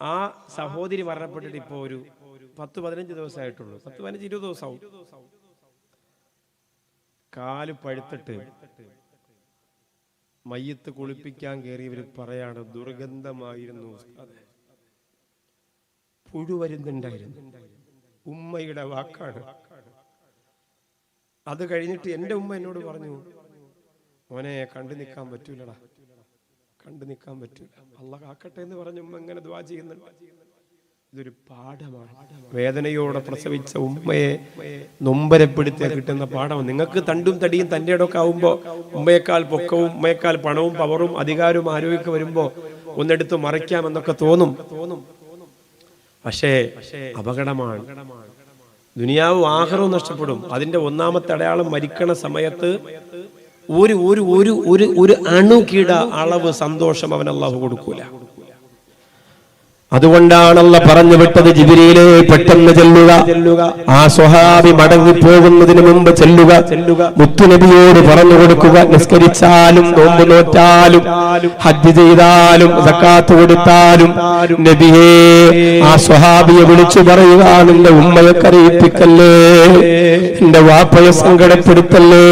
ആ സഹോദരി മരണപ്പെട്ടിട്ട് ഇപ്പോ ഒരു 10-15 ദിവസമായിട്ടുള്ളൂ. 10-15-20 ദിവസമാവും. കാല് പഴുത്തിട്ട് മയ്യത്ത് കുളിപ്പിക്കാൻ കയറിയവർ പറയാണ് ദുർഗന്ധമായിരുന്നു, പുഴു വരുന്നുണ്ടായിരുന്നു. ഉമ്മയുടെ വാക്കാണ്. അത് കഴിഞ്ഞിട്ട് എൻ്റെ ഉമ്മ എന്നോട് പറഞ്ഞു, മോനെ കണ്ടു നിൽക്കാൻ പറ്റൂലടാ, കണ്ടു നിൽക്കാൻ പറ്റൂല, അള്ളാഹ് കാക്കട്ടെ എന്ന് പറഞ്ഞു ഉമ്മ ഇങ്ങനെ ദുആ ചെയ്യുന്നുണ്ട്. ഇതൊരു പാഠമാണ്. വേദനയോടെ പ്രസവിച്ച ഉമ്മയെ നൊമ്പരപ്പെടുത്തിയാൽ കിട്ടുന്ന പാഠമാണ്. നിങ്ങൾക്ക് തണ്ടും തടിയും തൻ്റെ ഇടമൊക്കെ ആവുമ്പോൾ ഉമ്മയേക്കാൾ പൊക്കവും ഉമ്മയേക്കാൾ പണവും പവറും അധികാരവും ആരോഗ്യമൊക്കെ വരുമ്പോൾ ഒന്നെടുത്ത് മറയ്ക്കാമെന്നൊക്കെ തോന്നും. പക്ഷേ അപകടമാണ്. ദുനിയാവും ആഖിറവും നഷ്ടപ്പെടും. അതിന്റെ ഒന്നാമത്തെ അടയാളം മരിക്കണ സമയത്ത് ഒരു അണുകിട അളവ് സന്തോഷം അവൻ അല്ലാഹു കൊടുക്കൂല. അതുകൊണ്ടാണ് അല്ലാഹ് പറഞ്ഞു വിട്ടത്, ജിബ്രീലേ പെട്ടെന്ന് ചെല്ലുക, ആ സ്വഹാബി മടങ്ങി പോകുന്നതിന് മുമ്പ് ചെല്ലുക, മുത്തുനബിയോട് പറഞ്ഞു കൊടുക്കുക, നിസ്കരിച്ചാലും നോമ്പ് നോറ്റാലും ഹജ്ജ് ചെയ്താലും സക്കാത്ത് കൊടുത്താലും നബിയേ ആ സ്വഹാബിയെ വിളിച്ചു പറയുക, നിന്റെ ഉമ്മയെ കരയിപ്പിക്കല്ലേ, എന്റെ വാപ്പയെ സങ്കടപ്പെടുത്തല്ലേ.